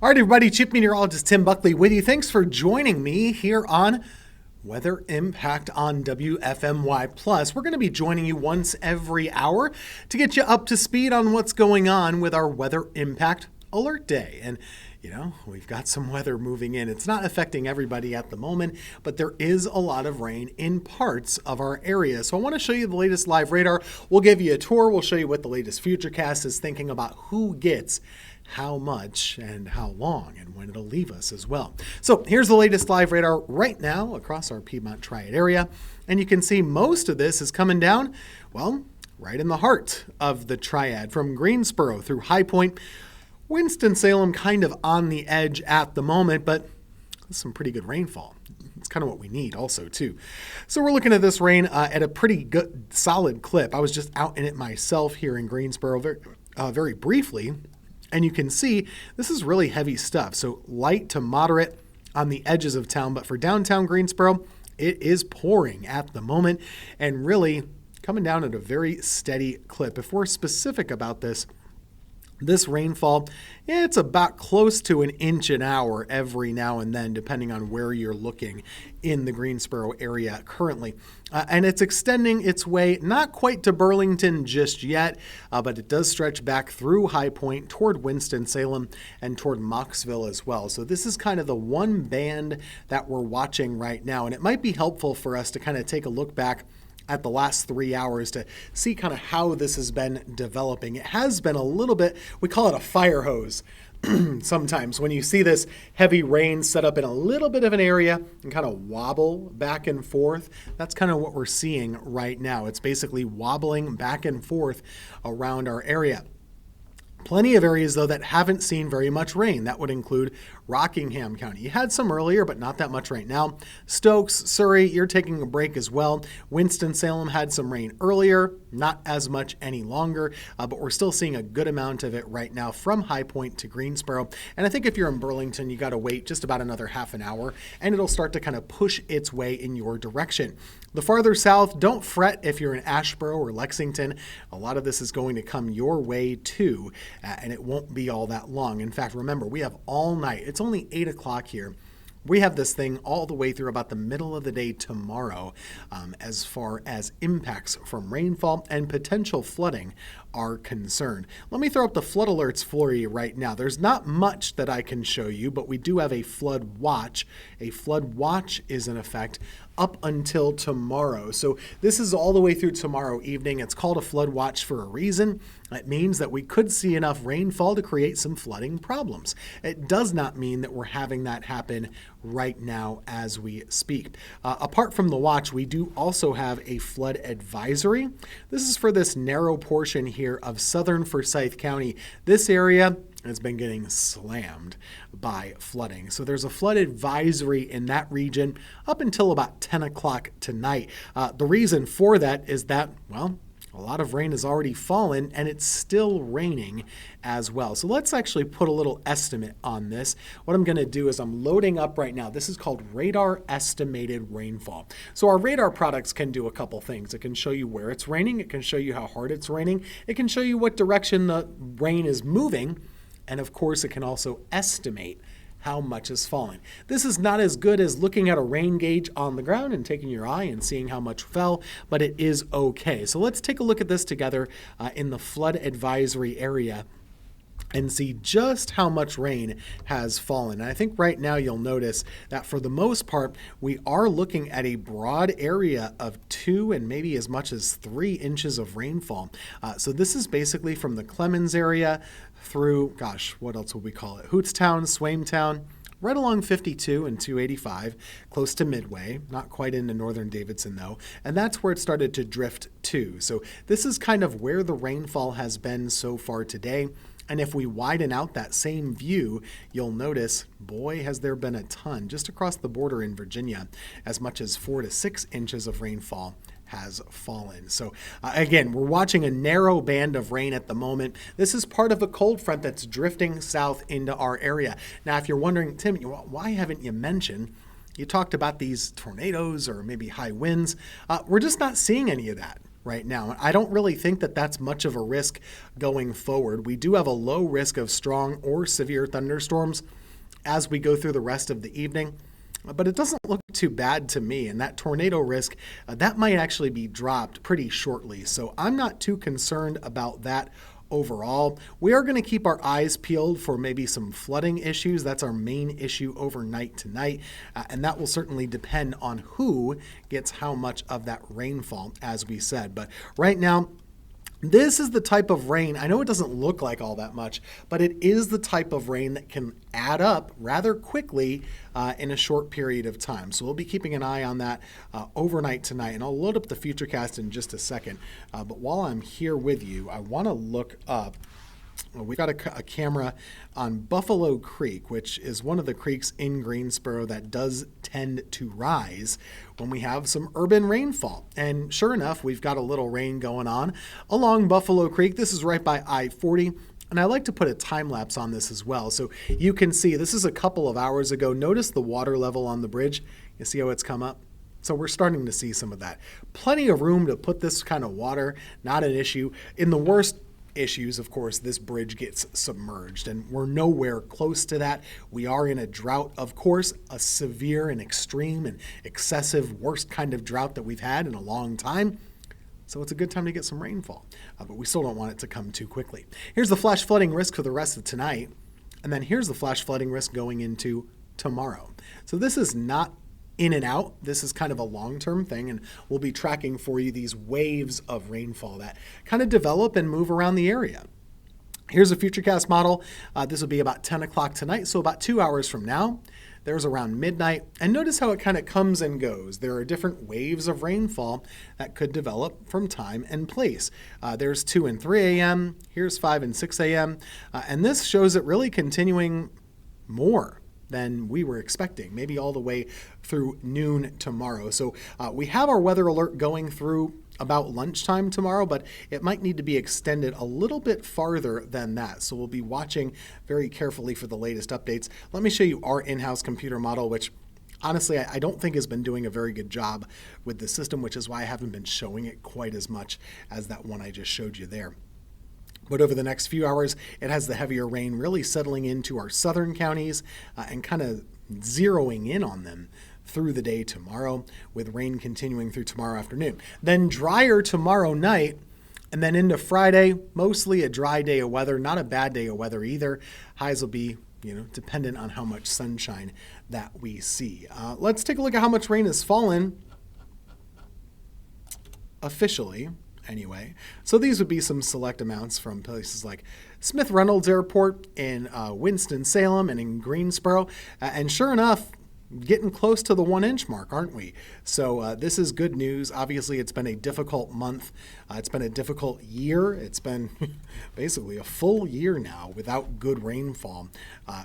All right, everybody, Chief Meteorologist Tim Buckley with you. Thanks for joining me here on Weather Impact on WFMY Plus. We're going to be joining you once every hour to get you up to speed on what's going on with our Weather Impact Alert Day. And we've got some weather moving in. It's not affecting everybody at the moment, but there is a lot of rain in parts of our area. So I want to show you the latest live radar. We'll give you a tour. We'll show you what the latest Futurecast is thinking about who gets how much and how long and when it'll leave us as well. So here's the latest live radar right now across our Piedmont Triad area. And you can see most of this is coming down, well, right in the heart of the Triad from Greensboro through High Point. Winston-Salem kind of on the edge at the moment, but some pretty good rainfall. It's kind of what we need also too. So we're looking at this rain at a pretty good, solid clip. I was just out in it myself here in Greensboro very briefly. And you can see this is really heavy stuff. So light to moderate on the edges of town. But for downtown Greensboro, it is pouring at the moment and really coming down at a very steady clip. If we're specific about this rainfall, it's about close to an inch an hour every now and then, depending on where you're looking in the Greensboro area currently. And it's extending its way, not quite to Burlington just yet, but it does stretch back through High Point toward Winston-Salem and toward Mocksville as well. So this is kind of the one band that we're watching right now. And it might be helpful for us to kind of take a look back at the last 3 hours to see kind of how this has been developing. It has been a little bit, we call it a fire hose sometimes when you see this heavy rain set up in a little bit of an area and kind of wobble back and forth. That's kind of what we're seeing right now. It's basically wobbling back and forth around our area. Plenty of areas, though, that haven't seen very much rain. That would include Rockingham County. You had some earlier, but not that much right now. Stokes, Surrey, you're taking a break as well. Winston-Salem had some rain earlier, not as much any longer, but we're still seeing a good amount of it right now from High Point to Greensboro. And I think if you're in Burlington, you got to wait just about another half an hour, and it'll start to kind of push its way in your direction. The farther south, don't fret if you're in Asheboro or Lexington. A lot of this is going to come your way too, and it won't be all that long. In fact, remember, we have all night. It's only 8 o'clock here. We have this thing all the way through about the middle of the day tomorrow as far as impacts from rainfall and potential flooding are concerned. Let me throw up the flood alerts for you right now. There's not much that I can show you, but we do have a flood watch. A flood watch is in effect up until tomorrow. So this is all the way through tomorrow evening. It's called a flood watch for a reason. It means that we could see enough rainfall to create some flooding problems. It does not mean that we're having that happen right now as we speak. Apart from the watch, we do also have a flood advisory. This is for this narrow portion here of southern Forsyth County. This area has been getting slammed by flooding. So there's a flood advisory in that region up until about 10 o'clock tonight. The reason for that is that, well, a lot of rain has already fallen and it's still raining as well. So let's actually put a little estimate on this. What I'm going to do is I'm loading up right now. This is called radar estimated rainfall. So our radar products can do a couple things. It can show you where it's raining. It can show you how hard it's raining. It can show you what direction the rain is moving. And of course, it can also estimate how much is falling. This is not as good as looking at a rain gauge on the ground and taking your eye and seeing how much fell, but it is okay. So let's take a look at this together in the flood advisory area and see just how much rain has fallen. And I think right now you'll notice that for the most part, we are looking at a broad area of 2 and maybe as much as 3 inches of rainfall. So this is basically from the Clemens area through, what else would we call it? Hootstown, Swaimtown, right along 52 and 285, close to Midway, not quite into northern Davidson though, and that's where it started to drift to. So this is kind of where the rainfall has been so far today. And if we widen out that same view, you'll notice, boy, has there been a ton just across the border in Virginia, as much as 4 to 6 inches of rainfall has fallen. So again, we're watching a narrow band of rain at the moment. This is part of a cold front that's drifting south into our area. Now, if you're wondering, Tim, why haven't you mentioned, you talked about these tornadoes or maybe high winds. We're just not seeing any of that. right now. I don't really think that that's much of a risk going forward. We do have a low risk of strong or severe thunderstorms as we go through the rest of the evening, but it doesn't look too bad to me. And that tornado risk, that might actually be dropped pretty shortly. So I'm not too concerned about that overall. We are going to keep our eyes peeled for maybe some flooding issues. That's our main issue overnight tonight. And that will certainly depend on who gets how much of that rainfall, as we said. But right now, this is the type of rain, I know it doesn't look like all that much, but it is the type of rain that can add up rather quickly in a short period of time. So we'll be keeping an eye on that overnight tonight, and I'll load up the Futurecast in just a second. But while I'm here with you, I want to look up. We've got a camera on Buffalo Creek, which is one of the creeks in Greensboro that does tend to rise when we have some urban rainfall. And sure enough, we've got a little rain going on along Buffalo Creek. This is right by I-40. And I like to put a time lapse on this as well. So you can see this is a couple of hours ago. Notice the water level on the bridge. You see how it's come up? So we're starting to see some of that. Plenty of room to put this kind of water, not an issue. In the worst issues, of course, this bridge gets submerged, and we're nowhere close to that. We are in a drought, of course, a severe and extreme and excessive, worst kind of drought that we've had in a long time. So it's a good time to get some rainfall, but we still don't want it to come too quickly. Here's the flash flooding risk for the rest of tonight, and then here's the flash flooding risk going into tomorrow. So this is not in and out. This is kind of a long-term thing, and we'll be tracking for you these waves of rainfall that kind of develop and move around the area. Here's a Futurecast model. This will be about 10 o'clock tonight, so about 2 hours from now. There's around midnight, and notice how it kind of comes and goes. There are different waves of rainfall that could develop from time and place. There's 2 and 3 a.m., here's 5 and 6 a.m., and this shows it really continuing more than we were expecting, maybe all the way through noon tomorrow. So we have our weather alert going through about lunchtime tomorrow, but it might need to be extended a little bit farther than that. So we'll be watching very carefully for the latest updates. Let me show you our in-house computer model, which honestly, I don't think has been doing a very good job with the system, which is why I haven't been showing it quite as much as that one I just showed you there. But over the next few hours, it has the heavier rain really settling into our southern counties and kind of zeroing in on them through the day tomorrow, with rain continuing through tomorrow afternoon. Then drier tomorrow night, and then into Friday, mostly a dry day of weather, not a bad day of weather either. Highs will be, dependent on how much sunshine that we see. Let's take a look at how much rain has fallen officially. Anyway, so these would be some select amounts from places like Smith Reynolds Airport in Winston-Salem and in Greensboro. And sure enough, getting close to the 1-inch mark, aren't we? So this is good news. Obviously, it's been a difficult month. It's been a difficult year. It's been basically a full year now without good rainfall,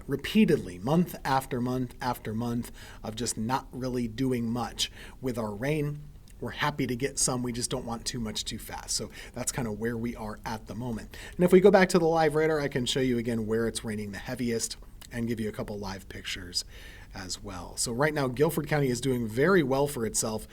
repeatedly, month after month after month of just not really doing much with our rain. We're happy to get some. We just don't want too much too fast. So that's kind of where we are at the moment. And if we go back to the live radar, I can show you again where it's raining the heaviest and give you a couple live pictures as well. So right now, Guilford County is doing very well for itself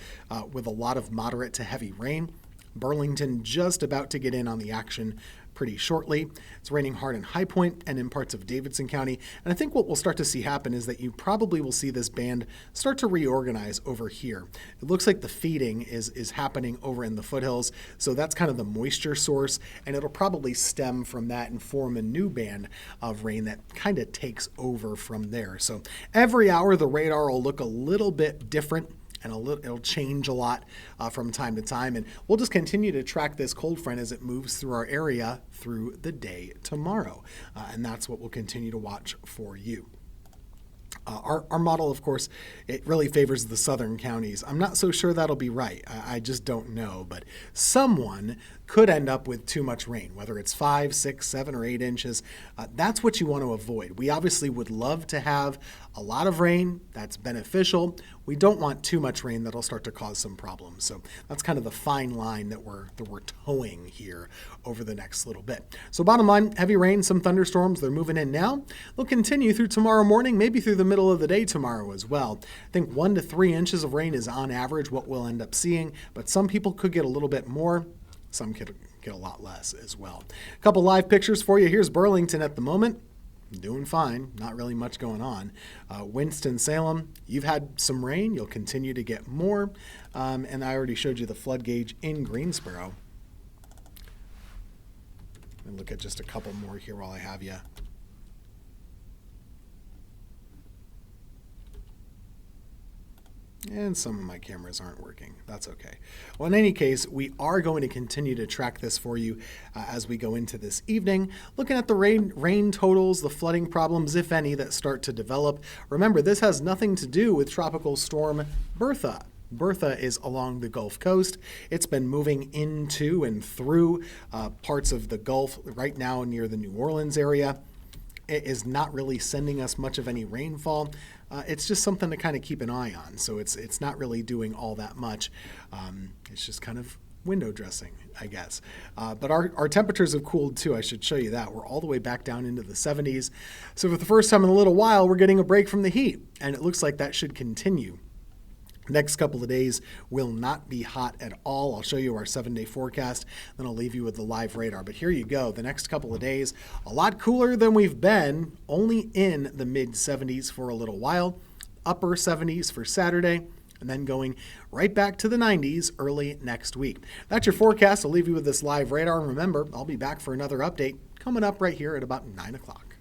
with a lot of moderate to heavy rain. Burlington just about to get in on the action pretty shortly. It's raining hard in High Point and in parts of Davidson County. And I think what we'll start to see happen is that you probably will see this band start to reorganize over here. It looks like the feeding is happening over in the foothills. So that's kind of the moisture source, and it'll probably stem from that and form a new band of rain that kind of takes over from there. So every hour the radar will look a little bit different, and it'll change a lot from time to time. And we'll just continue to track this cold front as it moves through our area through the day tomorrow. And that's what we'll continue to watch for you. Our model, of course, it really favors the southern counties. I'm not so sure that'll be right. I just don't know. But someone could end up with too much rain, whether it's 5, 6, 7, or 8 inches. That's what you want to avoid. We obviously would love to have a lot of rain. That's beneficial. We don't want too much rain that'll start to cause some problems. So that's kind of the fine line that we're towing here over the next little bit. So bottom line, heavy rain, some thunderstorms, they're moving in now. They'll continue through tomorrow morning, maybe through the middle of the day tomorrow as well. I think 1 to 3 inches of rain is on average what we'll end up seeing, but some people could get a little bit more. Some could get a lot less as well. A couple live pictures for you. Here's Burlington at the moment. Doing fine. Not really much going on. Winston-Salem, you've had some rain. You'll continue to get more. And I already showed you the flood gauge in Greensboro. And look at just a couple more here while I have you. And some of my cameras aren't working. That's okay. Well, in any case, we are going to continue to track this for you as we go into this evening, looking at the rain totals, the flooding problems, if any, that start to develop. Remember, this has nothing to do with Tropical Storm Bertha. Bertha is along the Gulf Coast. It's been moving into and through parts of the Gulf right now near the New Orleans area. It is not really sending us much of any rainfall. It's just something to kind of keep an eye on. So it's not really doing all that much. It's just kind of window dressing, I guess. But our temperatures have cooled too. I should show you that. We're all the way back down into the 70s. So for the first time in a little while, we're getting a break from the heat. And it looks like that should continue. Next couple of days will not be hot at all. I'll show you our 7-day forecast, then I'll leave you with the live radar. But here you go. The next couple of days, a lot cooler than we've been, only in the mid-70s for a little while, upper 70s for Saturday, and then going right back to the 90s early next week. That's your forecast. I'll leave you with this live radar. And remember, I'll be back for another update coming up right here at about 9 o'clock.